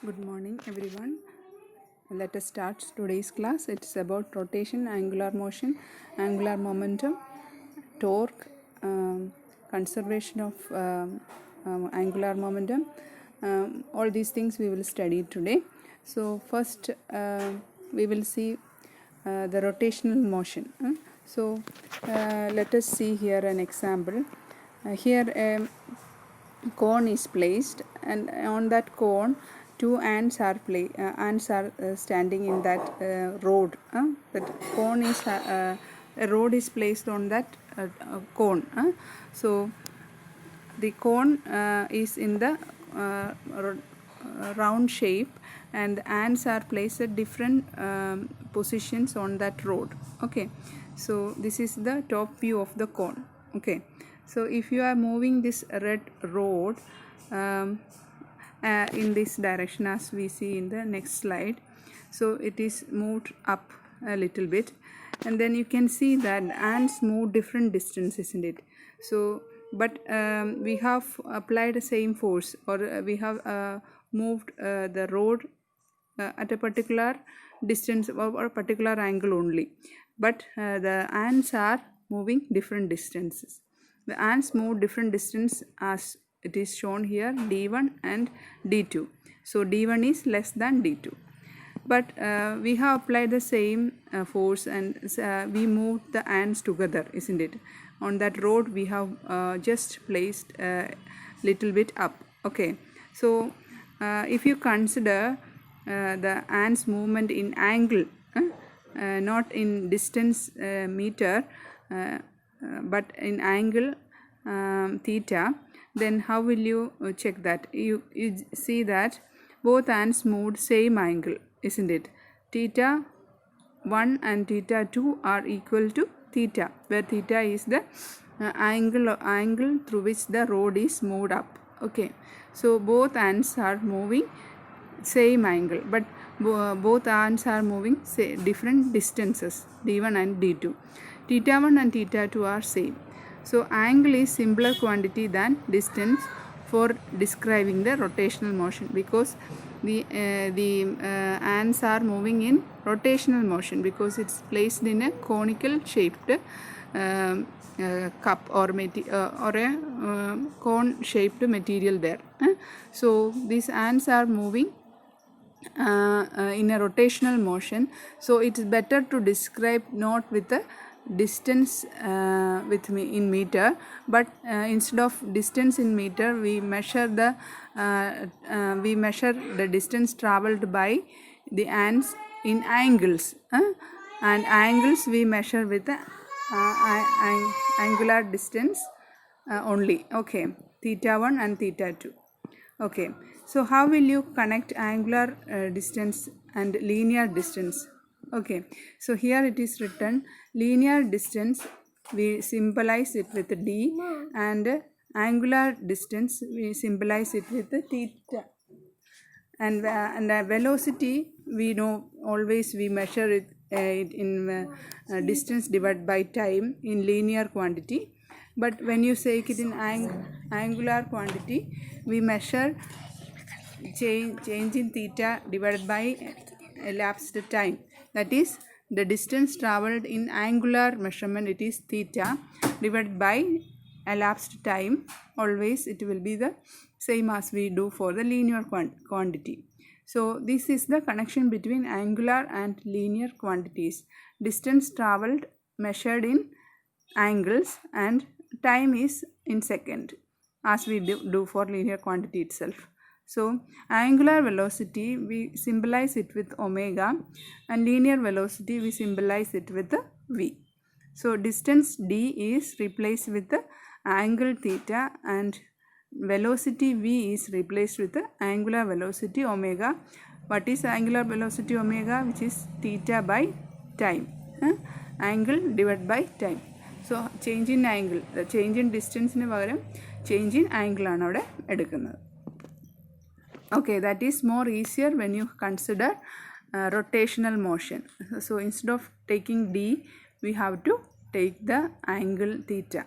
Good morning, everyone. Let us start today's class. It's about rotation, angular motion, angular momentum, torque, conservation of angular momentum. All these things we will study today. So, first we will see the rotational motion. Let us see here an example. Here cone is placed, and on that cone two ants are standing in that road. That cone is a road is placed on that cone. So the cone is in the round shape, and the ants are placed at different positions on that road. Okay, so this is the top view of the cone. Okay, so if you are moving this red road in this direction, as we see in the next slide, so it is moved up a little bit, and then you can see that ants move different distance, isn't it? So but we have applied the same force, or we have moved the road at a particular distance or a particular angle only, but the ants are moving different distances. The ants move different distance as it is shown here, d1 and d2. So d1 is less than d2, but we have applied the same force, and we moved the ants together, isn't it? On that road we have just placed a little bit up. Okay, so if you consider the ants movement in angle, not in distance meter, but in angle theta, then how will you check that? You see that both ants moved same angle, isn't it? Theta 1 and theta 2 are equal to theta, where theta is the angle through which the road is moved up. Okay, so both ants are moving same angle, but both ants are moving different distances, d1 and d2. Theta 1 and theta 2 are same. So angle is simpler quantity than distance for describing the rotational motion, because the ants are moving in rotational motion because it's placed in a conical shaped cup or a cone shaped material there. So these ants are moving in a rotational motion, so it's better to describe not with the distance in meter, but instead of distance in meter, we measure the distance traveled by the ants in angles, and angles we measure with the angular distance only. Okay, theta 1 and theta 2. Okay, so how will you connect angular distance and linear distance? Okay, so here it is written linear distance, we symbolize it with d, and angular distance we symbolize it with theta. And velocity, we know always we measure it in distance divided by time in linear quantity, but when you say it in angular quantity, we measure change in theta divided by elapsed time. That is, the distance traveled in angular measurement, it is theta, divided by elapsed time. Always it will be the same as we do for the linear quantity. So this is the connection between angular and linear quantities. Distance traveled measured in angles, and time is in second, as we do for linear quantity itself. So angular velocity we symbolize it with omega, and linear velocity we symbolize it with the v. So distance d is replaced with the angle theta, and velocity v is replaced with the angular velocity omega. What is angular velocity omega? Which is theta by time, angle divided by time. So change in angle, the change in distance ന് പകരം change in angle ആണ് അവിടെ എടുക്കുന്നത്. Okay, that is more easier when you consider rotational motion. So instead of taking d, we have to take the angle theta.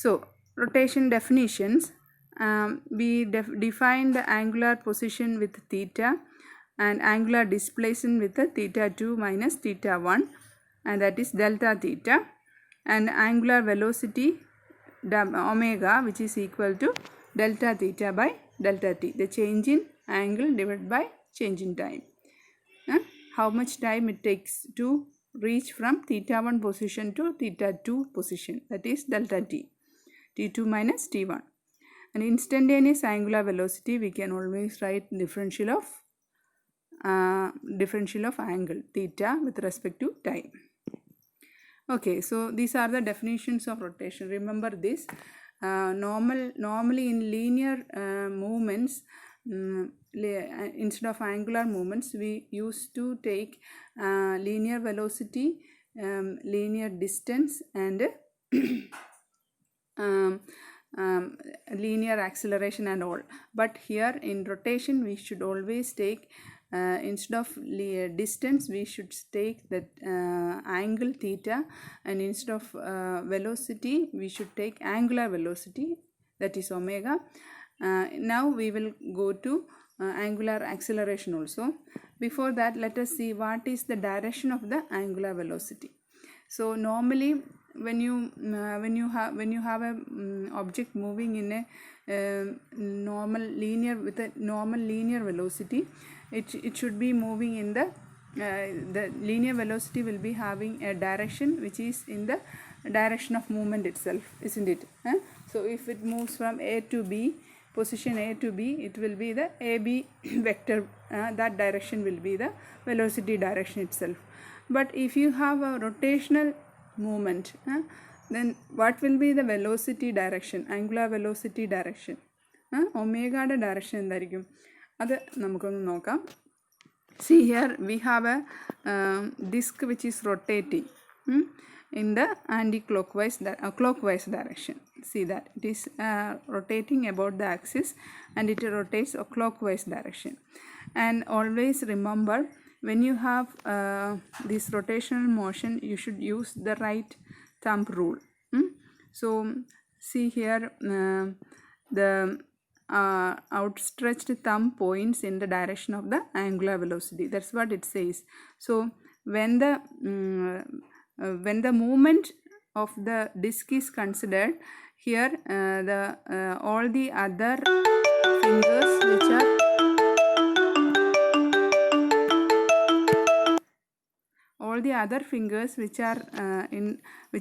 So rotation definitions. we define the angular position with theta and angular displacement with the theta 2 minus theta 1, and that is delta theta, and angular velocity omega, which is equal to delta theta by delta t, the change in angle divided by change in time. How much time it takes to reach from theta 1 position to theta 2 position, that is delta t, t2 minus t1. And instantaneous angular velocity, we can always write differential of angle theta with respect to time. Okay, so these are the definitions of rotation. Remember this. Normally in linear movements, instead of angular movements, we used to take linear velocity, linear distance, and linear acceleration and all. But here in rotation, we should always take instead of distance, we should take that angle theta, and instead of velocity, we should take angular velocity, that is omega. Now we will go to angular acceleration also. Before that, let us see what is the direction of the angular velocity. So normally when you have a object moving in a normal linear velocity, it should be moving in the linear velocity will be having a direction which is in the direction of movement itself, isn't it? So if it moves from A to B, position A to B, it will be the AB vector, that direction will be the velocity direction itself. But if you have a rotational movement, then what will be the velocity direction, angular velocity direction? Omega direction എന്തായിരിക്കും? അത് നമുക്കൊന്ന് നോക്കാം. See, here we have a disk which is rotating in the clockwise direction. See that it is rotating about the axis, and it rotates a clockwise direction. And always remember, when you have this rotational motion, you should use the right thumb rule. So see here, the outstretched thumb points in the direction of the angular velocity. That's what it says. So when the movement of the disk is considered, here all the other fingers which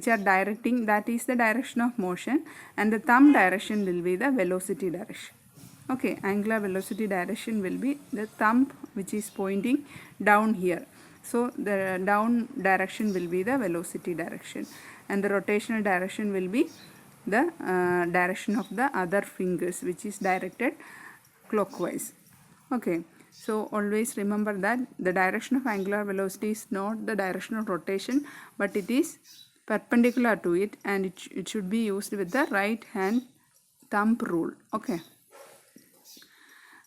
are directing, that is the direction of motion, and the thumb direction will be the velocity direction. Okay, angular velocity direction will be the thumb which is pointing down here. So the down direction will be the velocity direction, and the rotational direction will be the direction of the other fingers which is directed clockwise. Okay, so always remember that the direction of angular velocity is not the direction of rotation, but it is perpendicular to it, and it should be used with the right hand thumb rule. Okay.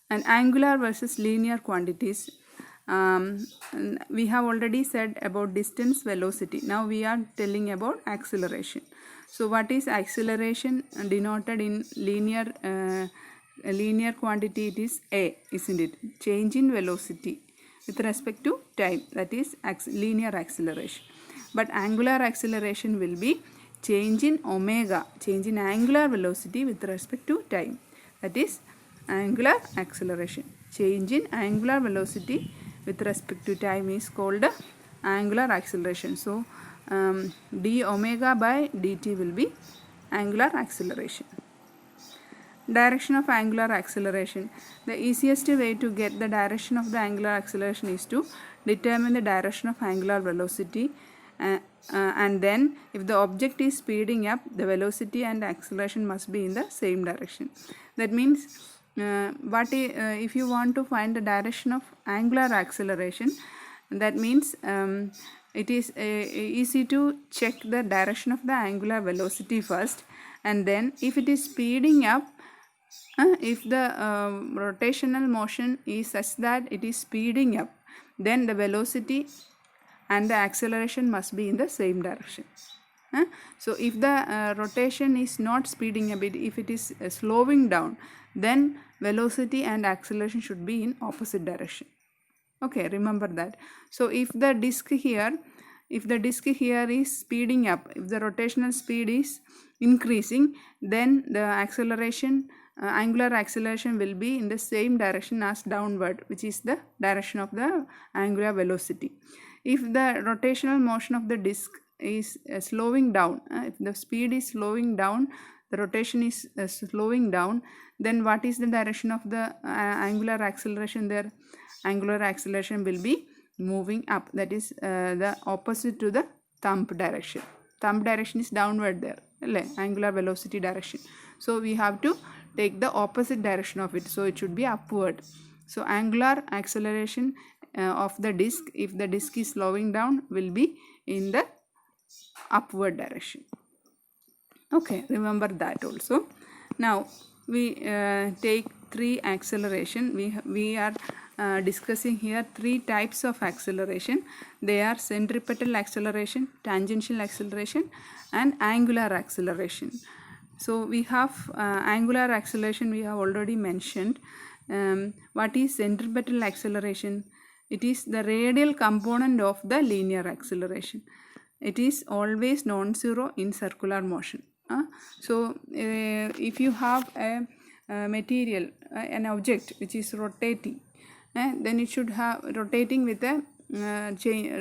And angular versus linear quantities, we have already said about distance, velocity. Now we are telling about acceleration. So what is acceleration denoted in linear quantity? It is A, isn't it? Change in velocity with respect to time, that is linear acceleration. But angular acceleration will be change in omega, change in angular velocity with respect to time, that is angular acceleration. Change in angular velocity with respect to time is called angular acceleration. So d omega by dt will be angular acceleration. Direction of angular acceleration. The easiest way to get the direction of the angular acceleration is to determine the direction of angular velocity, and then if the object is speeding up, the velocity and acceleration must be in the same direction. That means if you want to find the direction of angular acceleration, that means it is easy to check the direction of the angular velocity first, and then if it is speeding up, if the rotational motion is such that it is speeding up, then the velocity and the acceleration must be in the same direction. So if the rotation is not speeding up, if it is slowing down, then velocity and acceleration should be in opposite direction. Okay, remember that. So if the disk here is speeding up, if the rotational speed is increasing, then the acceleration, angular acceleration will be in the same direction as downward, which is the direction of the angular velocity. If the rotational motion of the disk is slowing down, if the speed is slowing down, the rotation is slowing down, then what is the direction of the angular acceleration there? Angular acceleration will be moving up, that is the opposite to the thumb direction. Thumb direction is downward there, angular velocity direction. So we have to take the opposite direction of it, so it should be upward. So angular acceleration of the disk, if the disk is slowing down, will be in the upward direction. Okay, remember that also. Now we take 3 acceleration. We are discussing here 3 types of acceleration. They are centripetal acceleration, tangential acceleration, and angular acceleration. So we have angular acceleration, we have already mentioned. What is centripetal acceleration? It is the radial component of the linear acceleration. It is always non-zero in circular motion. So if you have a material, an object which is rotating, then it should have rotating with a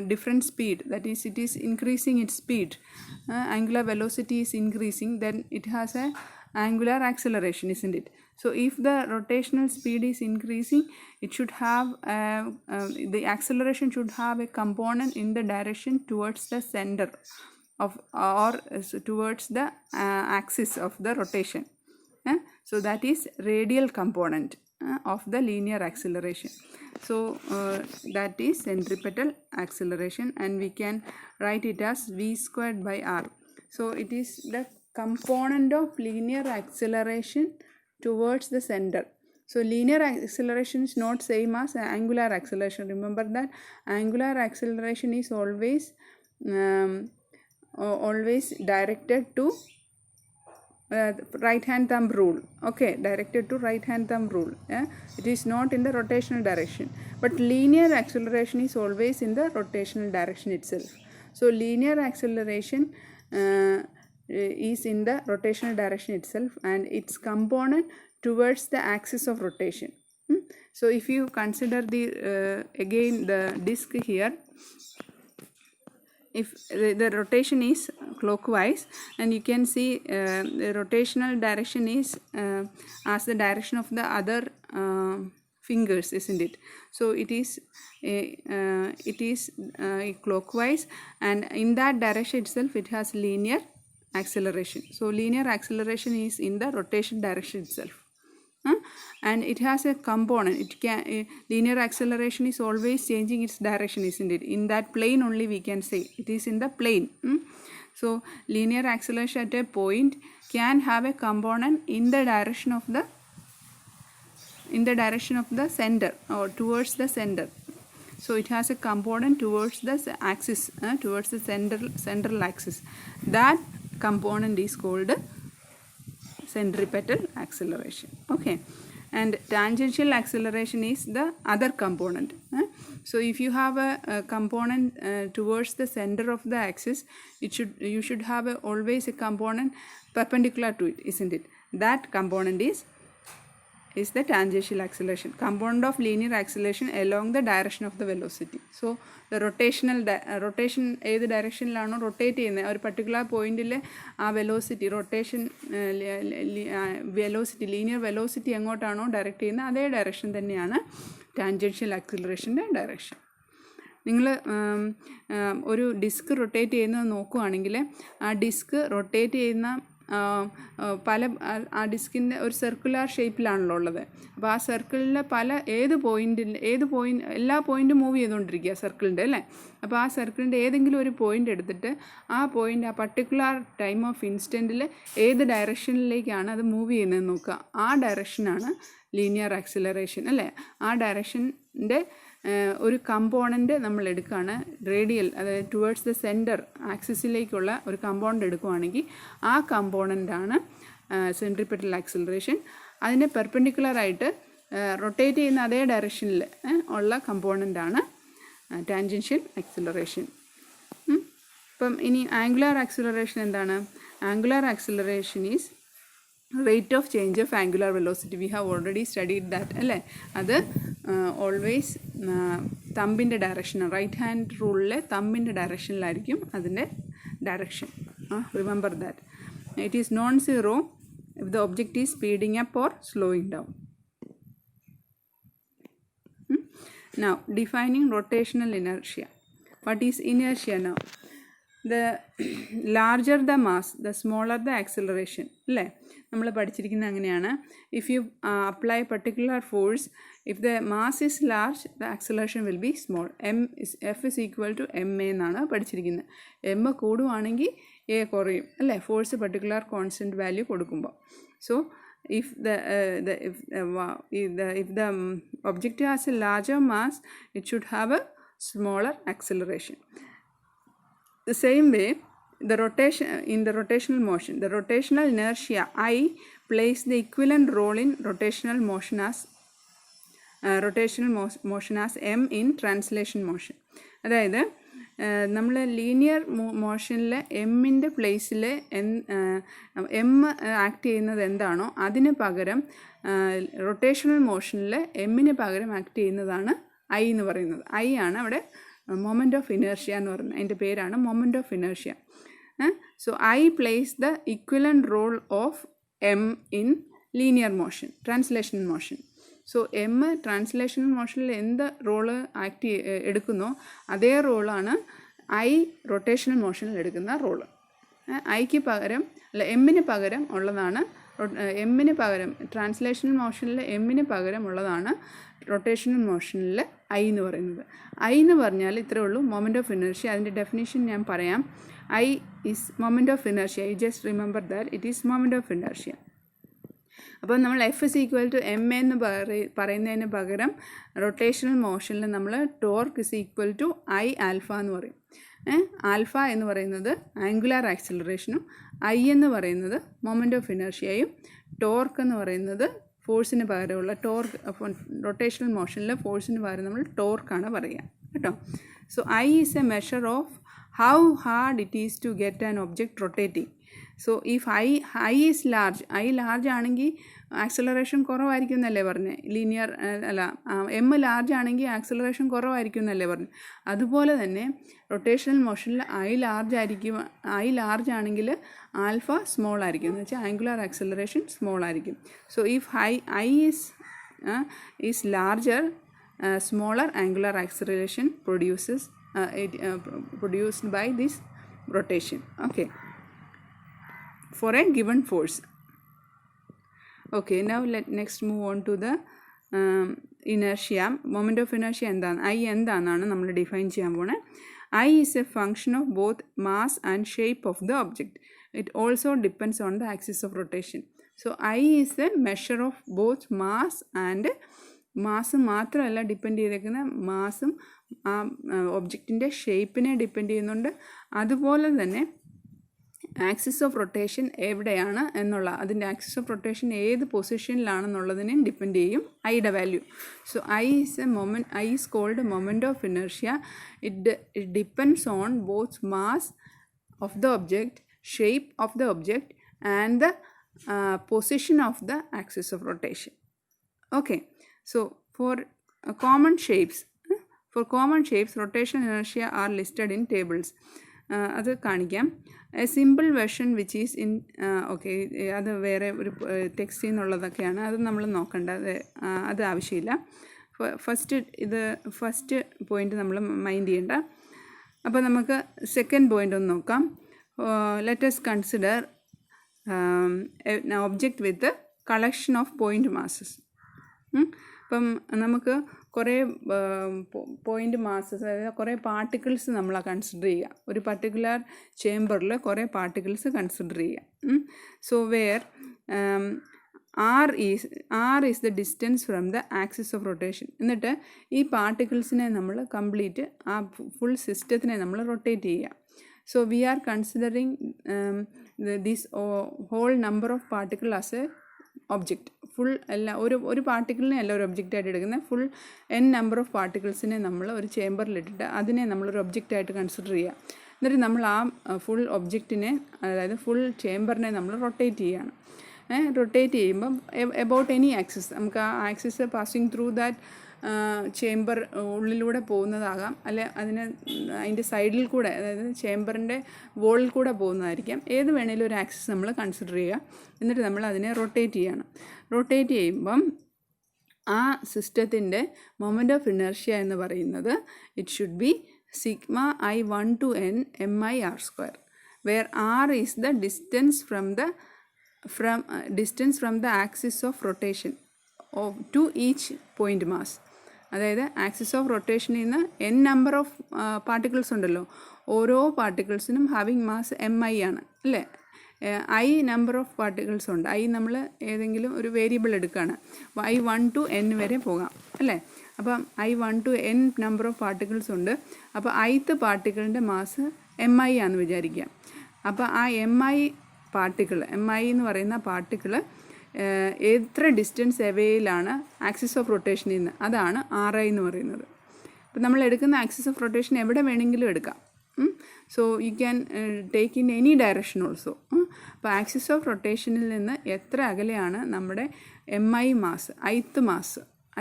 different speed, that is, it is increasing its speed, angular velocity is increasing, then it has a angular acceleration, isn't it? So if the rotational speed is increasing, it should have the acceleration should have a component in the direction towards the center of, or towards the axis of the rotation. So that is radial component of the linear acceleration. So that is centripetal acceleration, and we can write it as v squared by r. So it is the component of linear acceleration towards the center. So linear acceleration is not same as angular acceleration. Remember that angular acceleration is always directed to right hand thumb rule. Okay, directed to right hand thumb rule. It is not in the rotational direction, but linear acceleration is always in the rotational direction itself. So linear acceleration is in the rotational direction itself, and its component towards the axis of rotation. So if you consider the again the disk here, if the rotation is clockwise, and you can see the rotational direction is as the direction of the other fingers, isn't it? So it is clockwise, and in that direction itself it has linear acceleration. So linear acceleration is in the rotation direction itself. And it has a component. It can linear acceleration is always changing its direction, isn't it? In that plane only we can say it is in the plane. So linear acceleration at a point can have a component in the direction of the center, or towards the center. So it has a component towards the axis, towards the central axis. That component is called centripetal acceleration. Okay, and tangential acceleration is the other component. So if you have a component towards the center of the axis, you should have always a component perpendicular to it, isn't it? That component is the tangential acceleration, component of linear acceleration along the direction of the velocity. So the rotation ഏത് ഡയറക്ഷനിലാണോ rotate ചെയ്യുന്നത്, ഒരു particular പോയിന്റിൽ ആ velocity linear velocity എങ്ങോട്ടാണോ direct ചെയ്യുന്നത്, അതേ direction തന്നെയാണ് tangential ആക്സിലറേഷൻ്റെ direction. നിങ്ങൾ ഒരു ഡിസ്ക് റൊട്ടേറ്റ് ചെയ്യുന്നത് നോക്കുകയാണെങ്കിൽ, ആ ഡിസ്ക് റൊട്ടേറ്റ് ചെയ്യുന്ന ആ ഡിസ്കിൻ്റെ ഒരു സർക്കുലർ ഷേപ്പിലാണല്ലോ ഉള്ളത്. അപ്പോൾ ആ സർക്കിളിലെ എല്ലാ പോയിൻറ്റും മൂവ് ചെയ്തുകൊണ്ടിരിക്കുക സർക്കിളിൻ്റെ, അല്ലേ? അപ്പോൾ ആ സർക്കിളിൻ്റെ ഏതെങ്കിലും ഒരു പോയിൻ്റ് എടുത്തിട്ട് ആ പർട്ടിക്കുലർ ടൈം ഓഫ് ഇൻസ്റ്റൻറ്റിൽ ഏത് ഡയറക്ഷനിലേക്കാണ് അത് മൂവ് ചെയ്യുന്നതെന്ന് നോക്കുക. ആ ഡയറക്ഷനാണ് ലീനിയർ ആക്സിലറേഷൻ അല്ലേ. ആ ഡയറക്ഷൻ്റെ ഒരു കമ്പോണൻ്റ് നമ്മൾ എടുക്കുകയാണ്, റേഡിയൽ, അതായത് ടുവേർഡ്സ് ദ സെൻറ്റർ ആക്സിസിലേക്കുള്ള ഒരു കമ്പോണൻ്റ് എടുക്കുകയാണെങ്കിൽ ആ കമ്പോണൻ്റാണ് സെൻട്രിപെറ്റൽ ആക്സിലറേഷൻ. അതിന് പെർപെൻഡിക്കുലറായിട്ട് റൊട്ടേറ്റ് ചെയ്യുന്ന അതേ ഡയറക്ഷനിൽ ഉള്ള കമ്പോണൻ്റാണ് ടാൻജൻഷ്യൽ ആക്സിലറേഷൻ. ഇപ്പം ഇനി ആംഗുലാർ ആക്സിലറേഷൻ എന്താണ്? Angular acceleration is rate of change of angular velocity. We have already studied that അല്ലേ. അത് ഓൾവേസ് തമ്പിൻ്റെ ഡയറക്ഷൻ, റൈറ്റ് ഹാൻഡ് റൂളിലെ തമ്പിൻ്റെ ഡയറക്ഷനിലായിരിക്കും അതിൻ്റെ direction. Remember that. It is known zero if the object is speeding up or slowing down. Now defining rotational inertia. What is inertia now? The larger the mass, the smaller the acceleration അല്ലേ. നമ്മൾ പഠിച്ചിരിക്കുന്നത് അങ്ങനെയാണ്. If you apply particular force, if the mass is large, the acceleration will be small. F is equal to ma എന്നാണ് പഠിച്ചിരിക്കുന്നത്. m കൂടുവാണെങ്കിൽ a കുറയും അല്ലേ, force particular constant value കൊടുക്കുമ്പോൾ. So if the object has a larger mass, it should have a smaller acceleration. The same way, the rotation in the rotational motion, the rotational inertia I plays the equivalent role in rotational motion as m in translation motion. അതായത് നമ്മൾ linear മോഷനിൽ എമ്മിൻ്റെ പ്ലേസിൽ M act ചെയ്യുന്നത് എന്താണോ അതിന് പകരം rotational മോഷനിൽ എമ്മിന് പകരം ആക്ട് ചെയ്യുന്നതാണ് ഐ എന്ന് പറയുന്നത്. ഐ ആണ് അവിടെ മൊമെൻ്റ് ഓഫ് ഇനേർഷ്യ എന്ന് പറയുന്നത്. അതിൻ്റെ പേരാണ് moment of inertia. So I place the equivalent role of M in linear motion, translation motion. So M translation മോഷനിൽ എന്ത് റോള് എടുക്കുന്നോ അതേ റോളാണ് ഐ റൊട്ടേഷണൽ മോഷനിൽ എടുക്കുന്ന റോള്. ഐക്ക് പകരം അല്ല എമ്മിന് പകരം ഉള്ളതാണ്, എമ്മിന് പകരം ട്രാൻസ്ലേഷണൽ മോഷനിൽ എമ്മിന് പകരം ഉള്ളതാണ് റൊട്ടേഷണൽ മോഷനിൽ ഐ എന്ന് പറയുന്നത്. ഐ എന്ന് പറഞ്ഞാൽ ഇത്രയേ ഉള്ളൂ, മൊമെൻ്റ് ഓഫ് ഇനേർഷ്യ. അതിൻ്റെ ഡെഫിനേഷൻ ഞാൻ പറയാം. I is moment of inertia. You just remember that it is moment of inertia. അപ്പോൾ നമ്മൾ F is equal to M എന്ന് പറയുന്നതിന് പകരം റൊട്ടേഷണൽ മോഷനിൽ നമ്മൾ torque is equal to I alpha എന്ന് പറയും. ആൽഫ എന്ന് പറയുന്നത് ആംഗുലാർ ആക്സിലറേഷനും ഐ എന്ന് പറയുന്നത് മൊമെൻ്റ് ഓഫ് ഇനേർഷ്യയും ടോർക്ക് എന്ന് പറയുന്നത് ഫോഴ്സിന് പകരമുള്ള ടോർക്ക്. റൊട്ടേഷണൽ മോഷനിൽ ഫോഴ്സിന് പകരം നമ്മൾ ടോർക്കാണ് പറയുക കേട്ടോ. So I is a measure of how hard it is to get an object rotating. So if I is large, I large ആണെങ്കിൽ ആക്സിലറേഷൻ കുറവായിരിക്കും എന്നല്ലേ പറഞ്ഞത്. ലീനിയർ അല്ല, എം ലാർജ് ആണെങ്കിൽ ആക്സിലറേഷൻ കുറവായിരിക്കും എന്നല്ലേ പറഞ്ഞു. അതുപോലെ തന്നെ റൊട്ടേഷണൽ മോഷനിൽ ഐ ലാർജ് ആണെങ്കിൽ ആൽഫ സ്മോൾ ആയിരിക്കും, എന്ന് വെച്ചാൽ ആംഗുലാർ ആക്സിലറേഷൻ സ്മോൾ ആയിരിക്കും. So if I is larger, smaller angular acceleration produced by this rotation. Okay, for a given force. Okay, now next move on to the inertia. Moment of inertia എന്താണ്, I എന്താണെന്നാണ് നമ്മൾ define ചെയ്യാൻ പോണേ. I is A function of both mass and shape of the object. It also depends on the axis of rotation. So I is a measure of both mass and, mass മാത്രമല്ല depend ചെയ്തേക്കുന്ന, മാസും ആ ഒബ്ജക്റ്റിൻ്റെ ഷേപ്പിനെ depend ചെയ്യുന്നുണ്ട്. അതുപോലെ തന്നെ axis of rotation എവിടെയാണ് എന്നുള്ള, അതിൻ്റെ axis of rotation ഏത് പൊസിഷനിലാണെന്നുള്ളതിനെ ഡിപ്പെൻഡ് ചെയ്യും ഐയുടെ value. So I is called moment of inertia. It depends on both mass of the object, shape of the object and the position of the axis of rotation. Okay, so for common shapes, rotational inertia are listed in tables. അത് കാണിക്കാം. A simple version which is in, okay, അത് വേറെ ഒരു ടെക്സ്റ്റിൽ നിന്നുള്ളതൊക്കെയാണ്, അത് നമ്മൾ നോക്കണ്ട, അത് ആവശ്യമില്ല. ഫസ്റ്റ് പോയിൻ്റ് നമ്മൾ മൈൻഡ് ചെയ്യേണ്ട. അപ്പോൾ നമുക്ക് സെക്കൻഡ് പോയിൻ്റ് ഒന്ന് നോക്കാം. Let us consider object with collection of point masses. അപ്പം നമുക്ക് കുറേ പോയിൻ്റ് മാസസ്, അതായത് കുറേ പാർട്ടിക്കിൾസ് നമ്മൾ കൺസിഡർ ചെയ്യുക. ഒരു പർട്ടിക്കുലർ ചേമ്പറിൽ കുറേ പാർട്ടിക്കിൾസ് കൺസിഡർ ചെയ്യുക. So where r is the distance from the axis of rotation. എന്നിട്ട് ഈ പാർട്ടിക്കിൾസിനെ നമ്മൾ കംപ്ലീറ്റ് ആ ഫുൾ സിസ്റ്റത്തിനെ നമ്മൾ റൊട്ടേറ്റ് ചെയ്യുക. So we are considering this whole number of particle as a object. Full ഒരു പാർട്ടിക്കിളിനെ അല്ല ഒരു ഒബ്ജക്റ്റായിട്ട് എടുക്കുന്നത്. ഫുൾ n നമ്പർ ഓഫ് പാർട്ടിക്കിൾസിനെ നമ്മൾ ഒരു ചേമ്പറിലിട്ടിട്ട് അതിനെ നമ്മളൊരു ഒബ്ജക്റ്റായിട്ട് കൺസിഡർ ചെയ്യുക. എന്നിട്ട് നമ്മൾ ആ ഫുൾ ഒബ്ജക്റ്റിനെ, അതായത് ഫുൾ ചേമ്പറിനെ നമ്മൾ റൊട്ടേറ്റ് ചെയ്യുകയാണ്. റൊട്ടേറ്റ് ചെയ്യുമ്പം എബൌട്ട് എനി ആക്സിസ്, നമുക്ക് ആ axis passing through that chamber ഉള്ളിലൂടെ പോകുന്നതാകാം, അല്ലെ അതിൻ്റെ സൈഡിൽ കൂടെ, അതായത് ചേമ്പറിൻ്റെ വോളിൽ കൂടെ പോകുന്നതായിരിക്കാം. ഏത് വേണേലും ഒരു ആക്സിസ് നമ്മൾ കൺസിഡർ ചെയ്യുക. എന്നിട്ട് നമ്മൾ അതിനെ റൊട്ടേറ്റ് ചെയ്യണം. റൊട്ടേറ്റ് ചെയ്യുമ്പം ആ സിസ്റ്റത്തിൻ്റെ മൊമെൻ്റ് ഓഫ് ഇനർഷ്യ എന്ന് പറയുന്നത് it should be sigma I1 to n mi r square, where r is the distance from the axis of rotation to each point mass. അതായത് ആക്സിസ് ഓഫ് റൊട്ടേഷനിൽ നിന്ന് n number of particles ഉണ്ടല്ലോ, ഓരോ പാർട്ടിക്കിൾസിനും having mass mi ആണ് അല്ലേ. I number of particles ഉണ്ട്. I നമ്മൾ ഏതെങ്കിലും ഒരു വേരിയബിൾ എടുക്കുകയാണ്. I1 to n വരെ പോകാം അല്ലേ. അപ്പം I1 to n number of particles ഉണ്ട്. അപ്പോൾ ith പാർട്ടിക്കിളിൻ്റെ മാസ് mi ആണെന്ന് വിചാരിക്കുക. അപ്പോൾ ആ mi എന്ന് പറയുന്ന പാർട്ടിക്കിൾ എത്ര ഡിസ്റ്റൻസ് എവേയിലാണ് ആക്സിസ് ഓഫ് റൊട്ടേഷനിൽ നിന്ന്, അതാണ് ri എന്ന് പറയുന്നത്. അപ്പോൾ നമ്മൾ എടുക്കുന്ന ആക്സിസ് ഓഫ് റൊട്ടേഷൻ എവിടെ വേണമെങ്കിലും എടുക്കാം. So you can take in any direction also. അപ്പോൾ ആക്സിസ് ഓഫ് റൊട്ടേഷനിൽ നിന്ന് എത്ര അകലെയാണ് നമ്മുടെ mi മാസ്,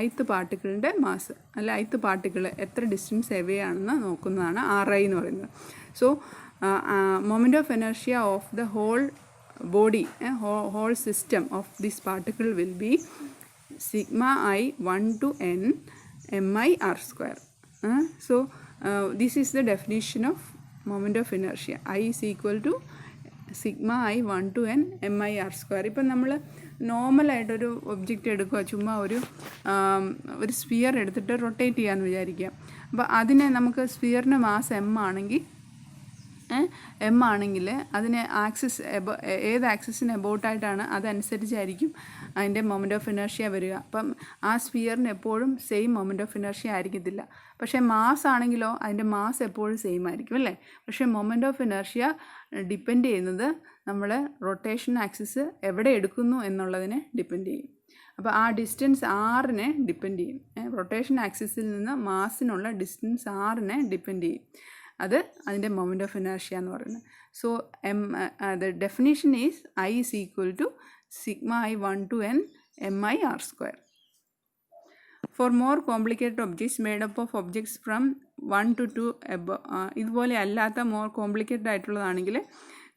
ith പാർട്ടിക്കിളിൻ്റെ മാസ്, അല്ല ith പാർട്ടിക്കിൾ എത്ര ഡിസ്റ്റൻസ് എവേ ആണെന്ന് നോക്കുന്നതാണ് ri എന്ന് പറയുന്നത്. So moment of inertia of the whole body, whole system of this particle will be sigma I1 to n mi r square. So this is the definition of moment of inertia. I is equal to sigma I1 to n mi r square. ഇപ്പം നമ്മൾ നോർമലായിട്ടൊരു object എടുക്കുക, ചുമ്മാ ഒരു sphere എടുത്തിട്ട് rotate ചെയ്യാമെന്ന് വിചാരിക്കുക. അപ്പോൾ അതിനെ നമുക്ക് സ്ഫിയറിന് മാസ് m ആണെങ്കിൽ അതിന് ആക്സിസ് ഏത് ആക്സിസിന് എബൌട്ടായിട്ടാണ് അതനുസരിച്ചായിരിക്കും അതിൻ്റെ മൊമെൻ്റ് ഓഫ് ഇനർഷ്യ വരിക. അപ്പം ആ സ്ഫിയറിന് എപ്പോഴും സെയിം മൊമെൻ്റ് ഓഫ് ഇനർഷ്യ ആയിരിക്കത്തില്ല. പക്ഷേ മാസ് ആണെങ്കിലോ അതിൻ്റെ മാസ് എപ്പോഴും സെയിം ആയിരിക്കും അല്ലേ. പക്ഷേ മൊമെൻ്റ് ഓഫ് ഇനർഷ്യ ഡിപ്പെൻഡ് ചെയ്യുന്നത് നമ്മൾ റൊട്ടേഷൻ ആക്സിസ് എവിടെ എടുക്കുന്നു എന്നുള്ളതിനെ ഡിപ്പെൻഡ് ചെയ്യും. അപ്പോൾ ആ ഡിസ്റ്റൻസ് ആറിനെ ഡിപ്പെൻഡ് ചെയ്യും. റൊട്ടേഷൻ ആക്സിസിൽ നിന്ന് മാസിനുള്ള ഡിസ്റ്റൻസ് ആറിനെ ഡിപ്പെൻഡ് ചെയ്യും. അത് അതിൻ്റെ മൊമെൻ്റ് ഓഫ് ഇനർഷ്യ എന്ന് പറയുന്നത്. So the definition is I is equal to sigma I1 to n mi r square. For more complicated objects made up of objects from 1 to 2 ഇതുപോലെ അല്ലാത്ത മോർ കോംപ്ലിക്കേറ്റഡ് ആയിട്ടുള്ളതാണെങ്കിൽ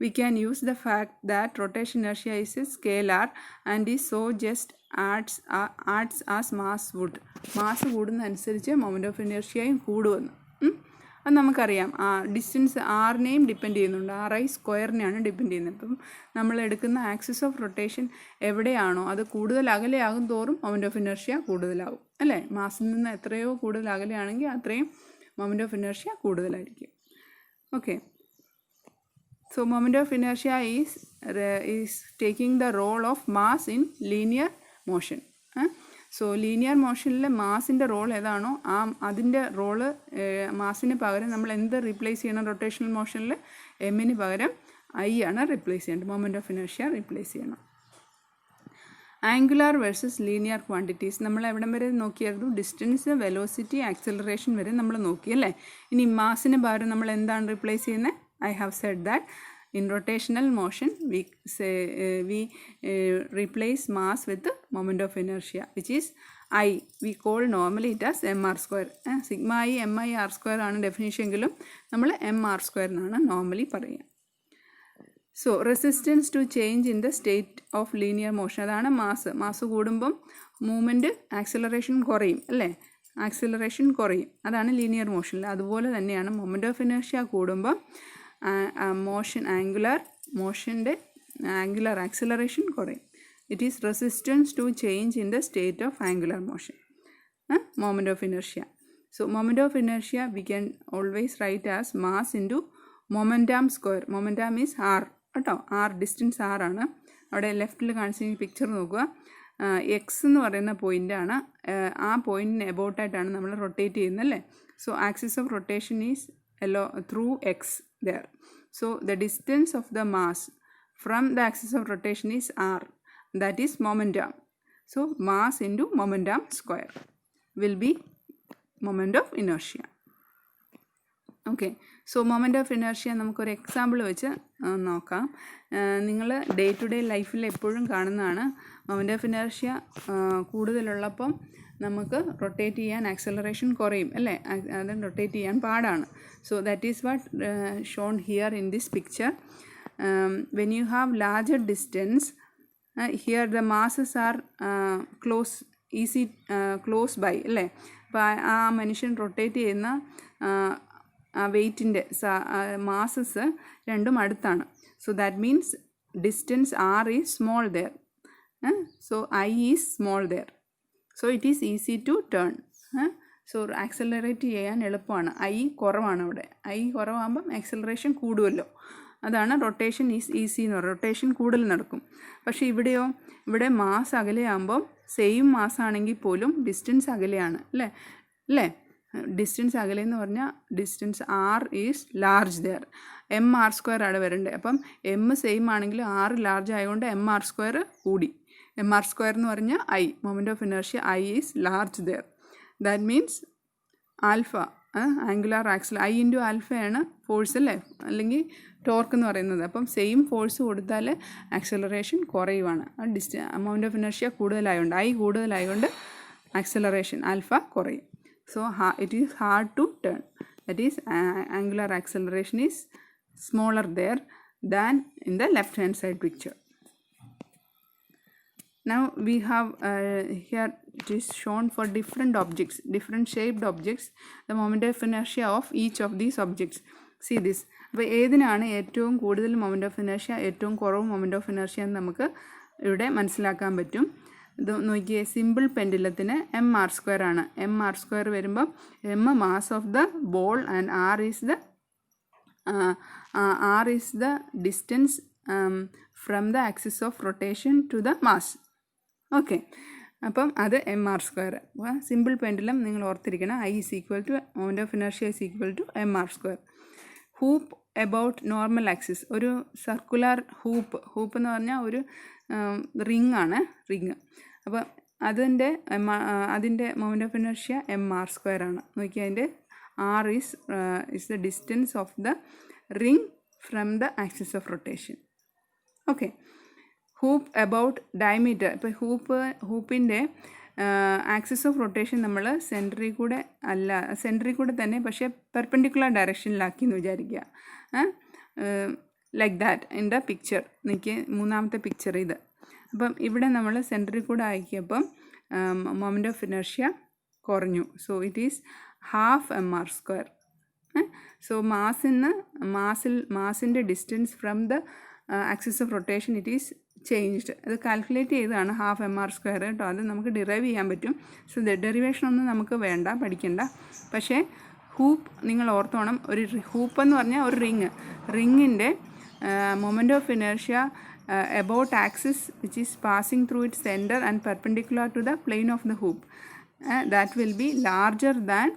we can use the fact that rotation inertia is a scalar and is so just adds as mass would. Mass കൂടുന്നതനുസരിച്ച് moment of ഇനർഷ്യയും കൂടുമെന്ന്. അത് നമുക്കറിയാം. ആ distance ആറിനെയും ഡിപ്പെൻഡ് ചെയ്യുന്നുണ്ട്, ri സ്ക്വയറിനെയാണ് ഡിപ്പെൻഡ് ചെയ്യുന്നത്. അപ്പം നമ്മൾ എടുക്കുന്ന ആക്സിസ് ഓഫ് റൊട്ടേഷൻ എവിടെയാണോ അത് കൂടുതൽ അകലെയാകും തോറും മൊമെൻ്റ് ഓഫ് ഇനർഷ്യ കൂടുതലാകും അല്ലേ. മാസിൽ നിന്ന് എത്രയോ കൂടുതൽ അകലെയാണെങ്കിൽ അത്രയും മൊമെൻ്റ് ഓഫ് ഇനർഷ്യ കൂടുതലായിരിക്കും. Okay, so moment of inertia is taking the role of mass in linear motion. So linear മോഷനിൽ മാസിൻ്റെ റോൾ ഏതാണോ അതിൻ്റെ റോള് മാസിന് പകരം നമ്മൾ എന്ത് റീപ്ലേസ് ചെയ്യണം? റൊട്ടേഷണൽ മോഷനിൽ എമ്മിന് പകരം I ആണ് റീപ്ലേസ് ചെയ്യേണ്ടത്, മൊമെൻ്റ് ഓഫ് ഇനർഷ്യ റീപ്ലേസ് ചെയ്യണം. ആംഗുലാർ വേഴ്സസ് ലീനിയർ ക്വാണ്ടിറ്റീസ് നമ്മൾ എവിടം വരെ നോക്കിയായിരുന്നു? ഡിസ്റ്റൻസ്, വെലോസിറ്റി, ആക്സലറേഷൻ വരെ നമ്മൾ നോക്കി അല്ലേ. ഇനി മാസിന് പകരം നമ്മൾ എന്താണ് റീപ്ലേസ് ചെയ്യുന്നത്? I have said that in rotational motion we replace mass with the moment of inertia, which is I. We call normally it as mr square. Sigma I mi r square ആണ് definition എങ്കിലും നമ്മൾ mr square എന്നാണ് normally പറയുക. So resistance to change in the state of linear motion, അതാണ് mass കൂടുമ്പം movement acceleration കുറയും അല്ലേ. Acceleration കുറയും, അതാണ് ലീനിയർ മോഷനിൽ. അതുപോലെ തന്നെയാണ് മൊമെൻ്റ് ഓഫ് ഇനർഷ്യ കൂടുമ്പം മോഷൻ്റെ ആംഗുലർ ആക്സിലറേഷൻ കുറയും. It is resistance to change in the state of angular motion, moment of inertia. So moment of inertia we can always write as mass into momentum square. Momentum is r കേട്ടോ. Distance ആണ്. അവിടെ ലെഫ്റ്റിൽ കാണിച്ചിരിക്കുന്ന picture നോക്കുക. X എന്ന് പറയുന്ന പോയിൻ്റാണ്. ആ പോയിൻറ്റിന് എബൌട്ടായിട്ടാണ് നമ്മൾ റൊട്ടേറ്റ് ചെയ്യുന്നത് അല്ലേ. So axis of rotation is through x there. So the distance of the mass from the axis of rotation is r. That is momentum. So mass into momentum square will be moment of inertia. Okay. So moment of inertia നമുക്കൊരു example വെച്ച് നോക്കാം. നിങ്ങൾ day to day ലൈഫിൽ എപ്പോഴും കാണുന്നതാണ്. Moment of inertia കൂടുതലുള്ളപ്പം നമുക്ക് rotate ചെയ്യാൻ acceleration കുറയും അല്ലേ. അത് റൊട്ടേറ്റ് ചെയ്യാൻ പാടാണ്. So that is what shown here in this picture. When you have larger distance here the masses are close by അല്ലേ. അപ്പോൾ ആ മനുഷ്യൻ റൊട്ടേറ്റ് ചെയ്യുന്ന വെയ്റ്റിൻ്റെ മാസസ് രണ്ടും അടുത്താണ്. So that means distance R is small there. So I is small there. So it is easy to turn. So accelerate ചെയ്യാൻ എളുപ്പമാണ്. I കുറവാണ് ഇവിടെ. ഐ കുറവാകുമ്പം ആക്സലറേഷൻ കൂടുമല്ലോ. അതാണ് റൊട്ടേഷൻ ഈസ് ഈസി എന്ന് പറയുന്നത്. റൊട്ടേഷൻ കൂടുതൽ നടക്കും. പക്ഷേ ഇവിടെയോ, ഇവിടെ മാസ് അകലെയാകുമ്പം സെയിം മാസ് ആണെങ്കിൽ പോലും ഡിസ്റ്റൻസ് അകലെയാണ് അല്ലേ. ഡിസ്റ്റൻസ് അകലെയെന്ന് പറഞ്ഞാൽ distance R is large there. mr² ആണ് വരേണ്ടത്. അപ്പം എം സെയിം ആണെങ്കിൽ ആർ ലാർജ് ആയതുകൊണ്ട് mr² കൂടി. mr² എന്ന് പറഞ്ഞാൽ I, moment of inertia I is large there. That means alpha angular axle I into ആൽഫയാണ് ഫോഴ്സ് അല്ലേ, അല്ലെങ്കിൽ ടോർക്ക് എന്ന് പറയുന്നത്. അപ്പം സെയിം ഫോഴ്സ് കൊടുത്താൽ ആക്സലറേഷൻ കുറയുവാണ്. മൊമെൻറ്റ് ഓഫ് ഇനേർഷ്യ കൂടുതലായതുകൊണ്ട്, ഐ കൂടുതലായതുകൊണ്ട് ആക്സലറേഷൻ ആൽഫ കുറയും. So it is hard to turn. That is angular acceleration is smaller there than in the left hand side picture. Now we have here it is shown for different objects, different shaped objects, the moment of inertia of each of these objects. See this. അപ്പോൾ ഏതിനാണ് ഏറ്റവും കൂടുതൽ moment of inertia, ഏറ്റവും കുറവ് moment of inertia എന്ന് നമുക്ക് ഇവിടെ മനസ്സിലാക്കാൻ പറ്റും. ഇത് നോക്കിയേ, സിമ്പിൾ പെൻഡുലത്തിന് mr² ആണ്. mr² വരുമ്പം m mass of the ball and r is the distance from the axis of rotation to the mass. Okay. അപ്പം അത് mr². സിമ്പിൾ പെൻഡുലം നിങ്ങൾ ഓർത്തിരിക്കണം. I is equal to moment of inertia is equal to mr². Hoop about normal axis, ഒരു circular hoop എന്ന് പറഞ്ഞാൽ ഒരു ring ആണ്, ring. അപ്പോൾ അതിൻ്റെ മൊമെൻറ്റ് ഓഫ് ഇനേർഷ്യ mr² ആണ്. നോക്കി, അതിൻ്റെ r is the distance of the ring from the axis of rotation. Okay. Hoop about diameter. ഇപ്പോൾ ഹൂപ്പിൻ്റെ ആക്സിസ് ഓഫ് റൊട്ടേഷൻ നമ്മൾ സെൻറ്ററിൽ കൂടെ തന്നെ, പക്ഷേ പെർപെൻഡിക്കുലർ ഡയറക്ഷനിലാക്കി എന്ന് വിചാരിക്കുക. Like that in the picture. എനിക്ക് മൂന്നാമത്തെ പിക്ചർ ഇത്. അപ്പം ഇവിടെ നമ്മൾ സെൻറ്ററിൽ കൂടെ ആക്കിയപ്പം മൊമെൻറ്റ് ഓഫ് ഇനേർഷ്യ കുറഞ്ഞു. So it is half mr². So മാസിൻ്റെ distance from the axis of rotation it is changed. അത് കാൽക്കുലേറ്റ് ചെയ്തതാണ് ഹാഫ് mr² കേട്ടോ. അത് നമുക്ക് ഡിറൈവ് ചെയ്യാൻ പറ്റും. സോ ഡെറിവേഷൻ ഒന്നും നമുക്ക് പഠിക്കണ്ട. പക്ഷേ ഹൂപ്പ് നിങ്ങൾ ഓർത്തോണം. ഒരു ഹൂപ്പ് എന്ന് പറഞ്ഞാൽ ഒരു റിങ്ങിൻ്റെ moment of inertia about axis which is passing through its center and perpendicular to the plane of the hoop, that will be larger than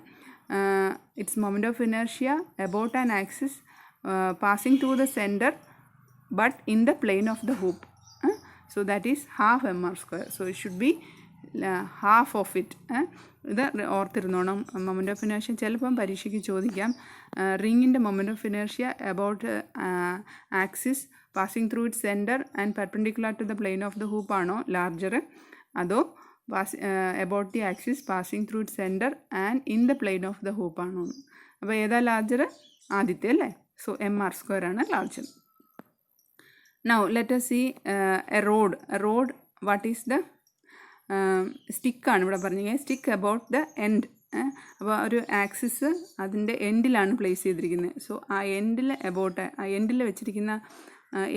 its moment of inertia about an axis passing through the center but in the plane of the hoop. So that is half mr². So it should be half of it. ഇത് ഓർത്തിരുന്നോണം. Moment of inertia ചിലപ്പം പരീക്ഷയ്ക്ക് ചോദിക്കാം. റിങ്ങിൻ്റെ moment of inertia about axis passing through it centre and perpendicular to the plane of the hoop ആണോ larger, അതോ about the axis passing through it centre and in the plane of the hoop ആണോ? അപ്പോൾ ഏതാ larger? ആദ്യത്തെ അല്ലേ. So mr² ആണ് larger. Now let us see a road. What is the സ്റ്റിക്കാണ് ഇവിടെ പറഞ്ഞത്. Stick about the end. അപ്പോൾ ഒരു ആക്സിസ് അതിൻ്റെ എൻഡിലാണ് പ്ലേസ് ചെയ്തിരിക്കുന്നത്. സോ ആ എൻഡിൽ എൻഡിൽ വെച്ചിരിക്കുന്ന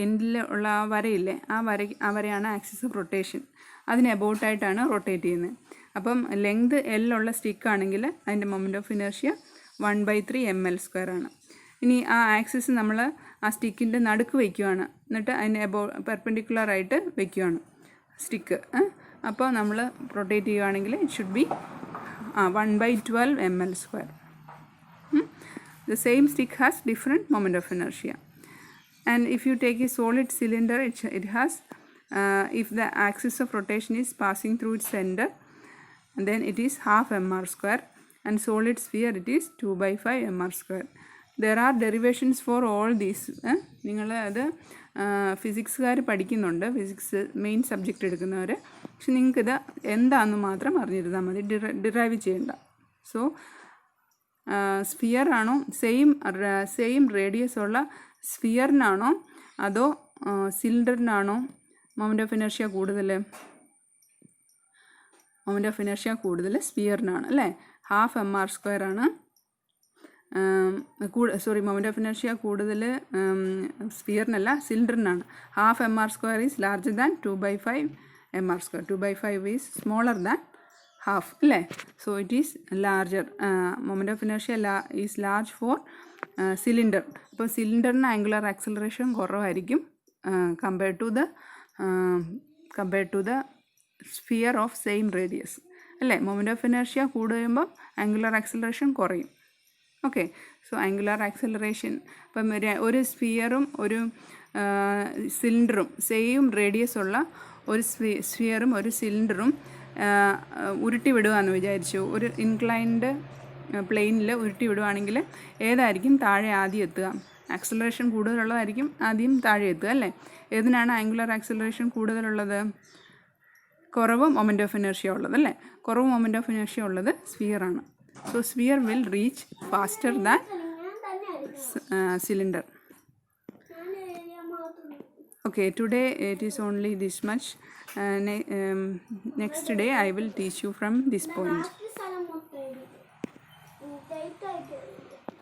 എൻഡിൽ ഉള്ള ആ വരയില്ലേ, ആ വരയാണ് ആക്സിസ് ഓഫ് റൊട്ടേഷൻ. അതിന് അബൌട്ടായിട്ടാണ് റൊട്ടേറ്റ് ചെയ്യുന്നത്. അപ്പം ലെങ്ത് L ഉള്ള സ്റ്റിക്കാണെങ്കിൽ അതിൻ്റെ മൊമെൻറ്റ് ഓഫ് ഇനേർഷ്യ 1/3 ml² ആണ്. ഇനി ആ ആക്സിസ് നമ്മൾ ആ സ്റ്റിക്കിൻ്റെ നടുക്ക് വയ്ക്കുകയാണ്. എന്നിട്ട് അതിന് പെർപെൻഡിക്കുലറായിട്ട് വയ്ക്കുകയാണ് സ്റ്റിക്ക്. അപ്പോൾ നമ്മൾ റൊട്ടേറ്റ് ചെയ്യുകയാണെങ്കിൽ it should be 1/12 ml². The same stick has different moment of inertia. And if you take a solid cylinder, it has, if the axis of rotation is passing through its center, then it is half mr², and solid sphere it is 2/5 mr². There are derivations for all these. നിങ്ങൾ അത് ഫിസിക്സുകാർ പഠിക്കുന്നുണ്ട്, physics main subject എടുക്കുന്നവർ. പക്ഷെ നിങ്ങൾക്കിത് എന്താണെന്ന് മാത്രം അറിഞ്ഞിരുന്നാൽ മതി, derive ചെയ്യണ്ട. So സ്ഫിയറാണോ same radius ഉള്ള സ്ഫിയറിനാണോ അതോ സിലിണ്ടറിനാണോ മൊമെൻ്റ് ഓഫ് ഇനർഷ്യ കൂടുതൽ? മൊമെൻ്റ് ഓഫ് ഇനർഷ്യ കൂടുതൽ സ്ഫിയറിനാണ് അല്ലേ. ഹാഫ് mr² ആണ്. മൊമെൻ്റ് ഓഫ് ഇനർഷ്യ കൂടുതൽ സ്ഫിയറിനല്ല, സിലിണ്ടറിനാണ്. Half mr² is larger than 2/5 mr². 2/5 is smaller than half അല്ലേ. So it is larger. Moment of inertia is large for cylinder. അപ്പോൾ സിലിണ്ടറിന് ആംഗുലർ ആക്സിലറേഷൻ കുറവായിരിക്കും compared to the sphere of same radius അല്ലേ. Moment of inertia കൂടുമ്പോൾ angular acceleration കുറയും. Okay, so angular acceleration ഇപ്പം ഒരു സ്ഫിയറും ഒരു സിലിണ്ടറും സെയിം റേഡിയസ് ഉള്ള ഒരു സ്ഫിയറും ഒരു സിലിണ്ടറും ഉരുട്ടി വിടുകയെന്ന് വിചാരിച്ചു. ഒരു ഇൻക്ലൈൻഡ് പ്ലെയിനിൽ ഉരുട്ടി വിടുകയാണെങ്കിൽ ഏതായിരിക്കും താഴെ ആദ്യം എത്തുക? ആക്സിലറേഷൻ കൂടുതലുള്ളതായിരിക്കും ആദ്യം താഴെ എത്തുക അല്ലേ. ഏതിനാണ് ആംഗുലർ ആക്സിലറേഷൻ കൂടുതലുള്ളത്? കുറവ് മൊമെൻ്റ് ഓഫ് ഇനർഷ്യ ഉള്ളത് അല്ലേ. കുറവ് മൊമെൻ്റ് ഓഫ് ഇനർഷ്യ ഉള്ളത് സ്ഫിയറാണ്. So sphere will reach faster than cylinder. Okay, today it is only this much. Next day I will teach you from this point.